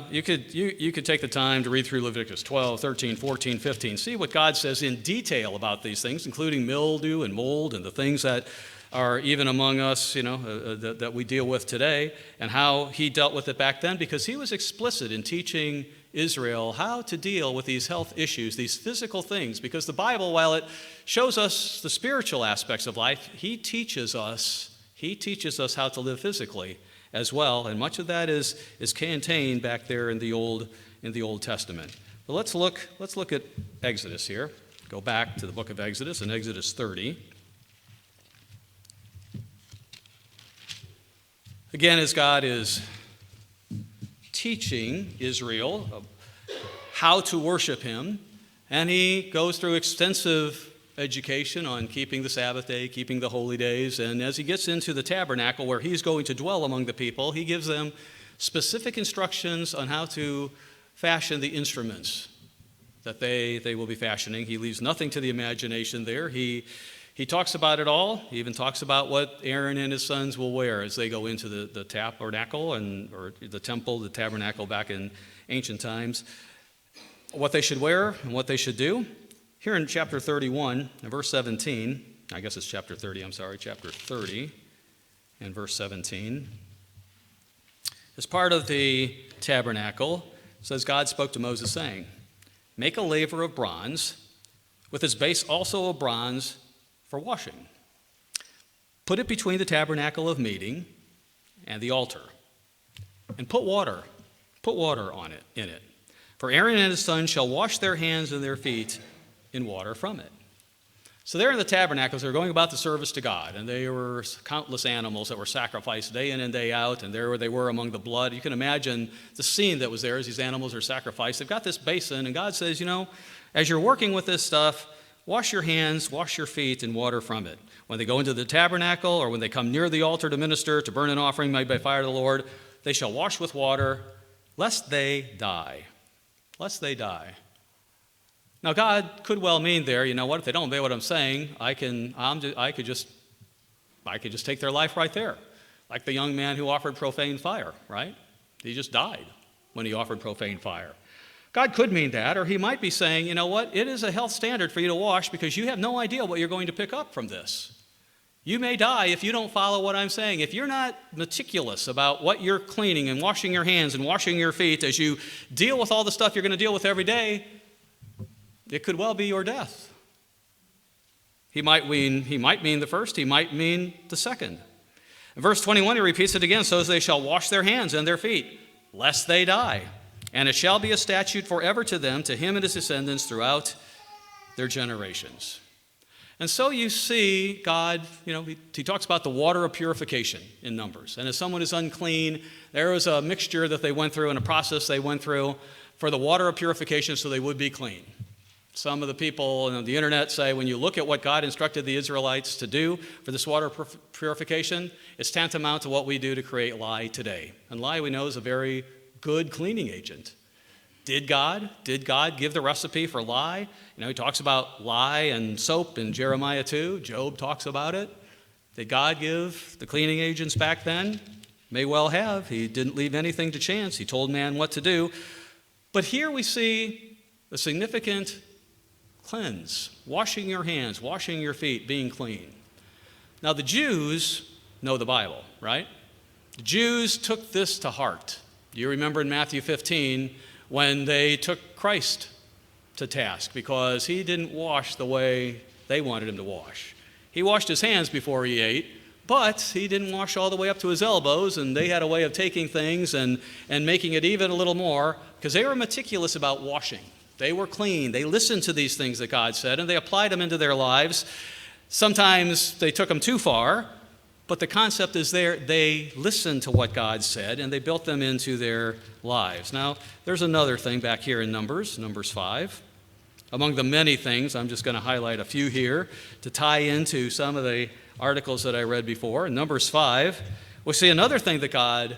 you could take the time to read through Leviticus 12, 13, 14, 15, see what God says in detail about these things, including mildew and mold and the things that are even among us, that we deal with today, and how he dealt with it back then, because he was explicit in teaching Israel how to deal with these health issues, these physical things, because the Bible, while it shows us the spiritual aspects of life, he teaches us how to live physically as well, and much of that is contained back there in the Old Testament. But let's look at Exodus here. Go back to the book of Exodus in Exodus 30. Again, as God is teaching Israel how to worship him, and he goes through extensive education on keeping the Sabbath day, keeping the holy days, and as he gets into the tabernacle where he's going to dwell among the people, he gives them specific instructions on how to fashion the instruments that they will be fashioning. He leaves nothing to the imagination there. He talks about it all. He even talks about what Aaron and his sons will wear as they go into the tabernacle or the temple, the tabernacle back in ancient times, what they should wear and what they should do. Here in chapter 31, verse 17, I guess it's chapter 30 and verse 17. As part of the tabernacle, it says, God spoke to Moses saying, make a laver of bronze, with its base also of bronze for washing. Put it between the tabernacle of meeting and the altar, and put water in it. For Aaron and his sons shall wash their hands and their feet in water from it. So there in the tabernacles, they're going about the service to God, and there were countless animals that were sacrificed day in and day out, and there they were among the blood. You can imagine the scene that was there as these animals are sacrificed. They've got this basin, and God says, as you're working with this stuff, wash your hands, wash your feet in water from it. When they go into the tabernacle, or when they come near the altar to minister, to burn an offering made by fire to the Lord, they shall wash with water, lest they die. Lest they die. Now, God could well mean there, if they don't obey what I'm saying, I could just take their life right there. Like the young man who offered profane fire, right? He just died when he offered profane fire. God could mean that, or he might be saying, it is a health standard for you to wash because you have no idea what you're going to pick up from this. You may die if you don't follow what I'm saying. If you're not meticulous about what you're cleaning and washing your hands and washing your feet as you deal with all the stuff you're going to deal with every day, it could well be your death. He might mean the first, he might mean the second. In verse 21, he repeats it again, so they shall wash their hands and their feet, lest they die. And it shall be a statute forever to them, to him and his descendants throughout their generations. And so you see God, he talks about the water of purification in Numbers. And if someone is unclean, there was a mixture that they went through and a process they went through for the water of purification so they would be clean. Some of the people on the internet say when you look at what God instructed the Israelites to do for this water purification, it's tantamount to what we do to create lye today. And lye, we know, is a very good cleaning agent. Did God give the recipe for lye? He talks about lye and soap in Jeremiah 2. Job talks about it. Did God give the cleaning agents back then? May well have. He didn't leave anything to chance. He told man what to do. But here we see a significant cleanse, washing your hands, washing your feet, being clean. Now the Jews know the Bible, right? The Jews took this to heart. You remember in Matthew 15 when they took Christ to task because he didn't wash the way they wanted him to wash. He washed his hands before he ate, but he didn't wash all the way up to his elbows, and they had a way of taking things and making it even a little more because they were meticulous about washing. They were clean. They listened to these things that God said, and they applied them into their lives. Sometimes they took them too far, but the concept is there. They listened to what God said, and they built them into their lives. Now, there's another thing back here in Numbers 5. Among the many things, I'm just going to highlight a few here to tie into some of the articles that I read before. In Numbers 5, we see another thing that God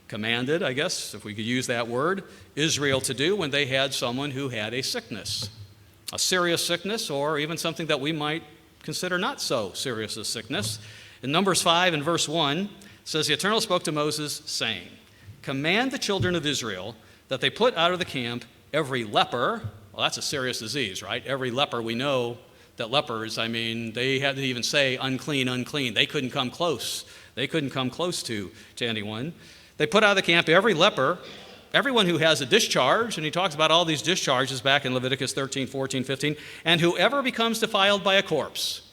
commanded, I guess, if we could use that word, Israel to do when they had someone who had a sickness, a serious sickness, or even something that we might consider not so serious a sickness. In Numbers 5 and verse 1, it says, the Eternal spoke to Moses, saying, command the children of Israel that they put out of the camp every leper. Well, that's a serious disease, right? Every leper, we know that lepers, they had to even say unclean, unclean. They couldn't come close. They couldn't come close to anyone. They put out of the camp every leper, everyone who has a discharge, and he talks about all these discharges back in Leviticus 13, 14, 15, and whoever becomes defiled by a corpse.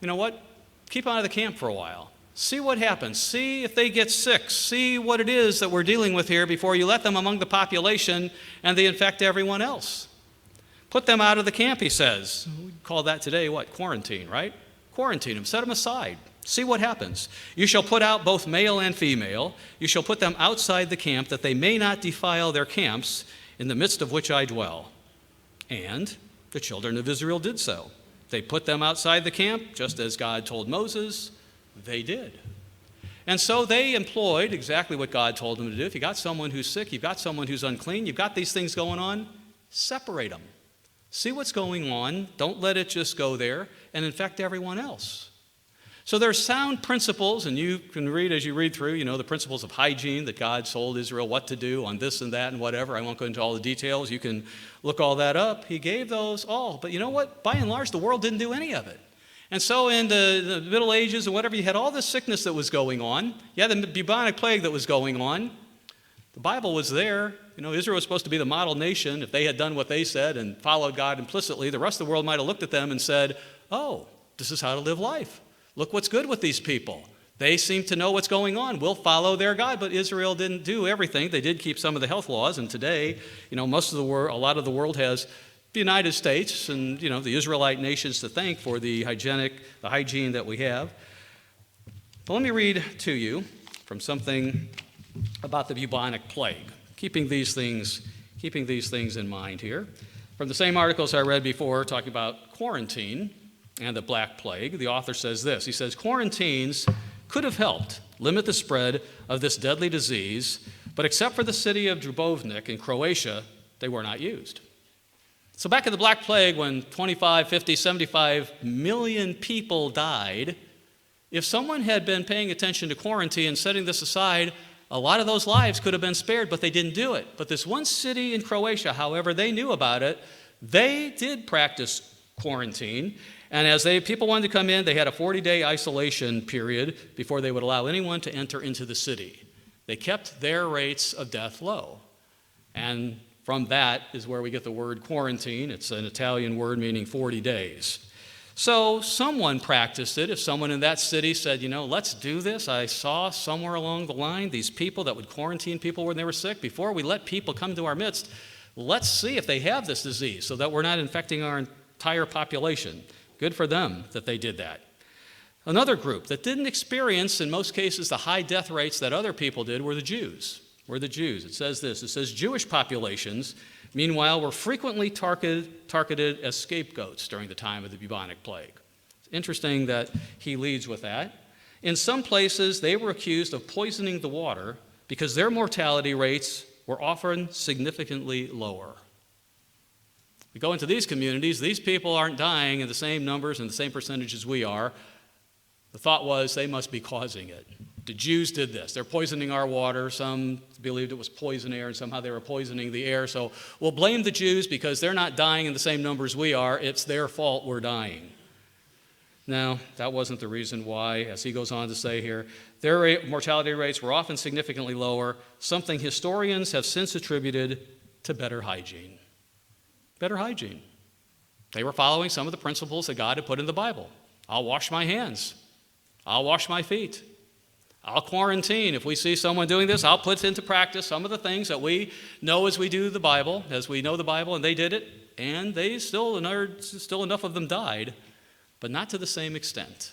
You know what? Keep out of the camp for a while. See what happens. See if they get sick. See what it is that we're dealing with here before you let them among the population and they infect everyone else. Put them out of the camp, he says. We call that today what? Quarantine, right? Quarantine them. Set them aside. See what happens. You shall put out both male and female. You shall put them outside the camp that they may not defile their camps in the midst of which I dwell. And the children of Israel did so. They put them outside the camp, just as God told Moses. They did. And so they employed exactly what God told them to do. If you got someone who's sick, you've got someone who's unclean, you've got these things going on, separate them. See what's going on. Don't let it just go there and infect everyone else. So there's sound principles, and you can read as you read through, the principles of hygiene that God told Israel what to do on this and that and whatever. I won't go into all the details. You can look all that up. He gave those all. But you know what? By and large, the world didn't do any of it. And so in the Middle Ages and whatever, you had all this sickness that was going on. You had the bubonic plague that was going on. The Bible was there. Israel was supposed to be the model nation. If they had done what they said and followed God implicitly, the rest of the world might have looked at them and said, oh, this is how to live life. Look what's good with these people. They seem to know what's going on. We'll follow their God. But Israel didn't do everything. They did keep some of the health laws. And today, most of the world, a lot of the world has the United States and, the Israelite nations to thank for the hygiene that we have. But let me read to you from something about the bubonic plague, keeping these things in mind here. From the same articles I read before talking about quarantine and the Black Plague, the author says this. He says, quarantines could have helped limit the spread of this deadly disease, but except for the city of Dubrovnik in Croatia, they were not used. So back in the Black Plague, when 25, 50, 75 million people died, if someone had been paying attention to quarantine and setting this aside, a lot of those lives could have been spared, but they didn't do it. But this one city in Croatia, however, they knew about it. They did practice quarantine. And as people wanted to come in, they had a 40-day isolation period before they would allow anyone to enter into the city. They kept their rates of death low. And from that is where we get the word quarantine. It's an Italian word meaning 40 days. So someone practiced it. If someone in that city said, let's do this. I saw somewhere along the line these people that would quarantine people when they were sick. Before we let people come to our midst, let's see if they have this disease so that we're not infecting our entire population. Good for them that they did that. Another group that didn't experience, in most cases, the high death rates that other people did were the Jews. It says this. It says Jewish populations, meanwhile, were frequently targeted as scapegoats during the time of the bubonic plague. It's interesting that he leads with that. In some places, they were accused of poisoning the water because their mortality rates were often significantly lower. We go into these communities, these people aren't dying in the same numbers and the same percentages we are. The thought was they must be causing it. The Jews did this. They're poisoning our water. Some believed it was poison air, and somehow they were poisoning the air. So we'll blame the Jews because they're not dying in the same numbers we are. It's their fault we're dying. No, that wasn't the reason why. As he goes on to say here, their mortality rates were often significantly lower, something historians have since attributed to better hygiene. Better hygiene. They were following some of the principles that God had put in the Bible. I'll wash my hands. I'll wash my feet. I'll quarantine. If we see someone doing this, I'll put into practice some of the things that we know as we do the Bible, as we know the Bible, and they did it, and still enough of them died, but not to the same extent.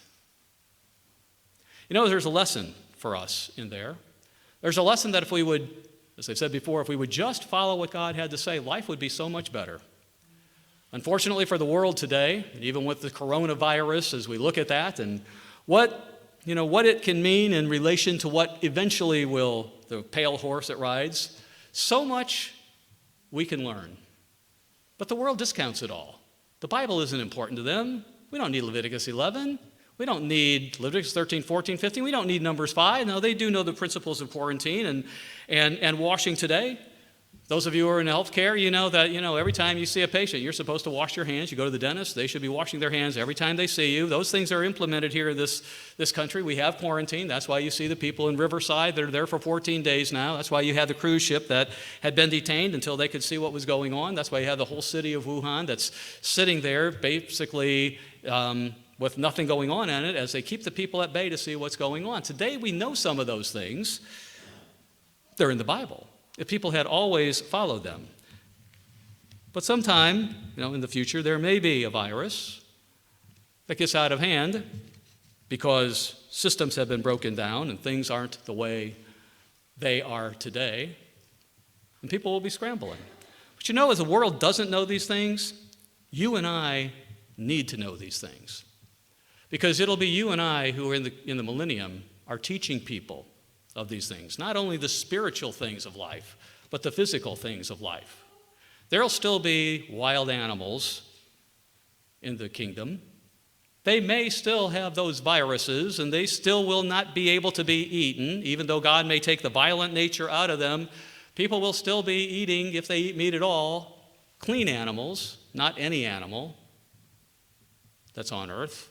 You know, there's a lesson for us in there. There's a lesson that if we would, as I've said before, if we would just follow what God had to say, life would be so much better. Unfortunately for the world today, and even with the coronavirus, as we look at that and what it can mean in relation to what eventually will, the pale horse that rides, so much we can learn. But the world discounts it all. The Bible isn't important to them. We don't need Leviticus 11. We don't need Leviticus 13, 14, 15. We don't need Numbers 5. No, they do know the principles of quarantine and washing today. Those of you who are in healthcare, you know that every time you see a patient, you're supposed to wash your hands. You go to the dentist, they should be washing their hands every time they see you. Those things are implemented here in this country. We have quarantine. That's why you see the people in Riverside that are there for 14 days now. That's why you had the cruise ship that had been detained until they could see what was going on. That's why you have the whole city of Wuhan that's sitting there basically with nothing going on in it as they keep the people at bay to see what's going on. Today we know some of those things. They're in the Bible. If people had always followed them. But sometime, in the future, there may be a virus that gets out of hand because systems have been broken down and things aren't the way they are today, and people will be scrambling. But as the world doesn't know these things, you and I need to know these things. Because it'll be you and I who are in the millennium are teaching people of these things, not only the spiritual things of life, but the physical things of life. There'll still be wild animals in the kingdom. They may still have those viruses, and they still will not be able to be eaten, even though God may take the violent nature out of them. People will still be eating, if they eat meat at all, clean animals, not any animal that's on earth.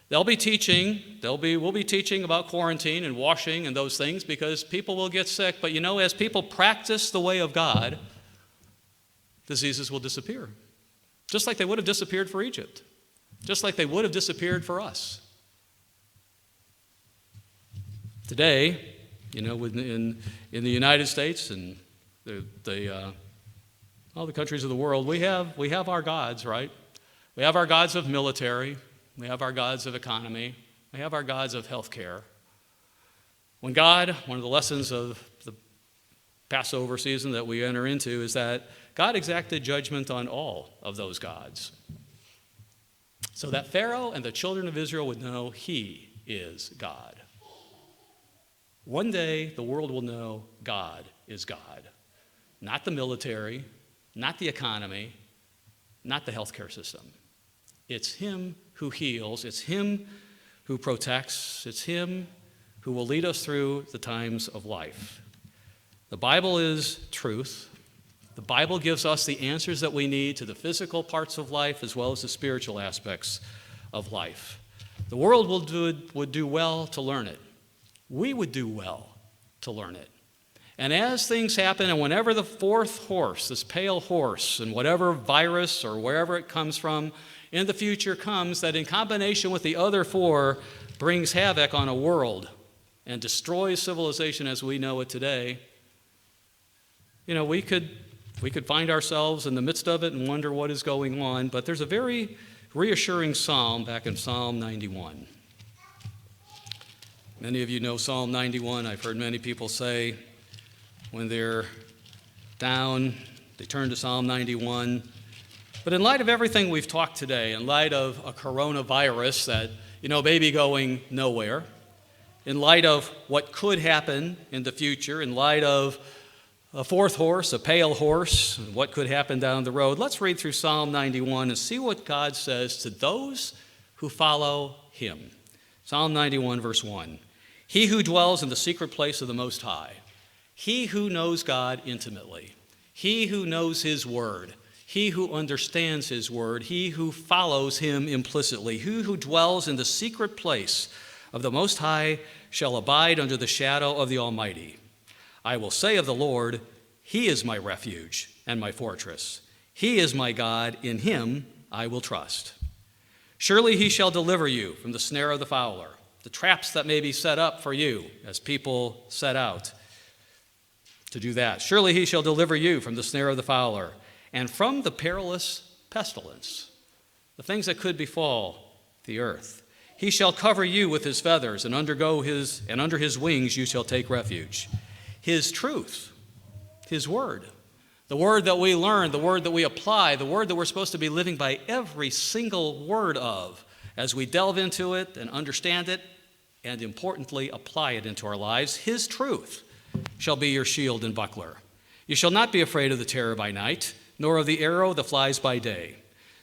We'll be teaching about quarantine and washing and those things because people will get sick. But as people practice the way of God, diseases will disappear. Just like they would have disappeared for Egypt. Just like they would have disappeared for us. Today, in the United States and all the countries of the world, we have our gods, right? We have our gods of military. We have our gods of economy. We have our gods of health care. One of the lessons of the Passover season that we enter into is that God exacted judgment on all of those gods so that Pharaoh and the children of Israel would know he is God. One day, the world will know God is God. Not the military, not the economy, not the healthcare system. It's him who heals. It's him who protects. It's him who will lead us through the times of life. The Bible is truth. The Bible gives us the answers that we need to the physical parts of life as well as the spiritual aspects of life. The world would do well to learn it. We would do well to learn it. And as things happen, and whenever the fourth horse, this pale horse, and whatever virus or wherever it comes from, in the future comes, that in combination with the other four brings havoc on a world and destroys civilization as we know it today, we could find ourselves in the midst of it and wonder what is going on. But there's a very reassuring psalm back in Psalm 91. Many of you know Psalm 91. I've heard many people say when they're down, they turn to Psalm 91. But in light of everything we've talked today, in light of a coronavirus that, may be going nowhere, in light of what could happen in the future, in light of a fourth horse, a pale horse, and what could happen down the road, let's read through Psalm 91 and see what God says to those who follow him. Psalm 91, verse 1. He who dwells in the secret place of the Most High, he who knows God intimately, he who knows his word, he who understands his word, he who follows him implicitly, he who dwells in the secret place of the Most High shall abide under the shadow of the Almighty. I will say of the Lord, he is my refuge and my fortress. He is my God, in him I will trust. Surely he shall deliver you from the snare of the fowler, the traps that may be set up for you as people set out to do that. Surely he shall deliver you from the snare of the fowler and from the perilous pestilence, the things that could befall the earth. He shall cover you with his feathers, and under his wings you shall take refuge. His truth, his word, the word that we learn, the word that we apply, the word that we're supposed to be living by every single word of as we delve into it and understand it and, importantly, apply it into our lives. His truth shall be your shield and buckler. You shall not be afraid of the terror by night, nor of the arrow that flies by day,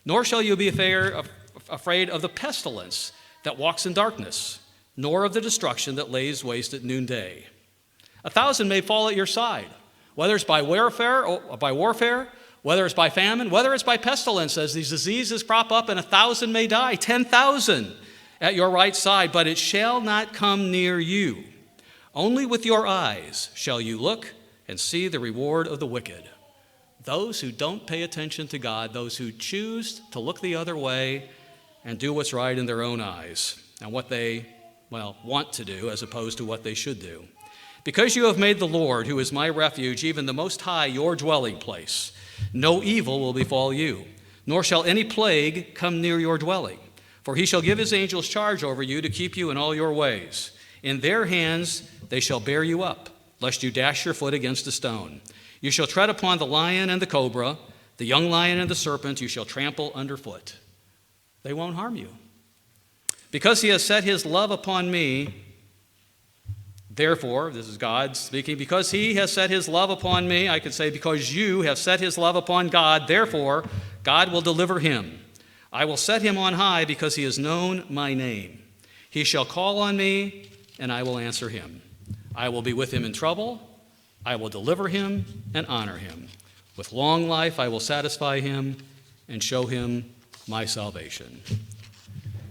nor shall you be afraid of the pestilence that walks in darkness, nor of the destruction that lays waste at noonday. 1,000 may fall at your side, whether it's by warfare, whether it's by famine, whether it's by pestilence, as these diseases crop up, and 1,000 may die, 10,000 at your right side, but it shall not come near you. Only with your eyes shall you look and see the reward of the wicked. Those who don't pay attention to God, those who choose to look the other way and do what's right in their own eyes and what they, want to do as opposed to what they should do. Because you have made the Lord, who is my refuge, even the Most High, your dwelling place, no evil will befall you, nor shall any plague come near your dwelling. For he shall give his angels charge over you to keep you in all your ways. In their hands they shall bear you up, lest you dash your foot against a stone. You shall tread upon the lion and the cobra, the young lion and the serpent you shall trample underfoot. They won't harm you. Because he has set his love upon me, therefore, this is God speaking, because he has set his love upon me, I could say, because you have set his love upon God, therefore, God will deliver him. I will set him on high because he has known my name. He shall call on me, and I will answer him. I will be with him in trouble. I will deliver him and honor him. With long life I will satisfy him and show him my salvation.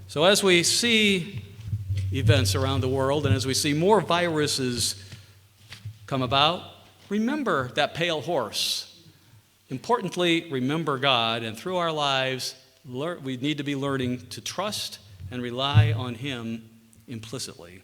So as we see events around the world and as we see more viruses come about, remember that pale horse. Importantly, remember God, and through our lives, we need to be learning to trust and rely on him implicitly.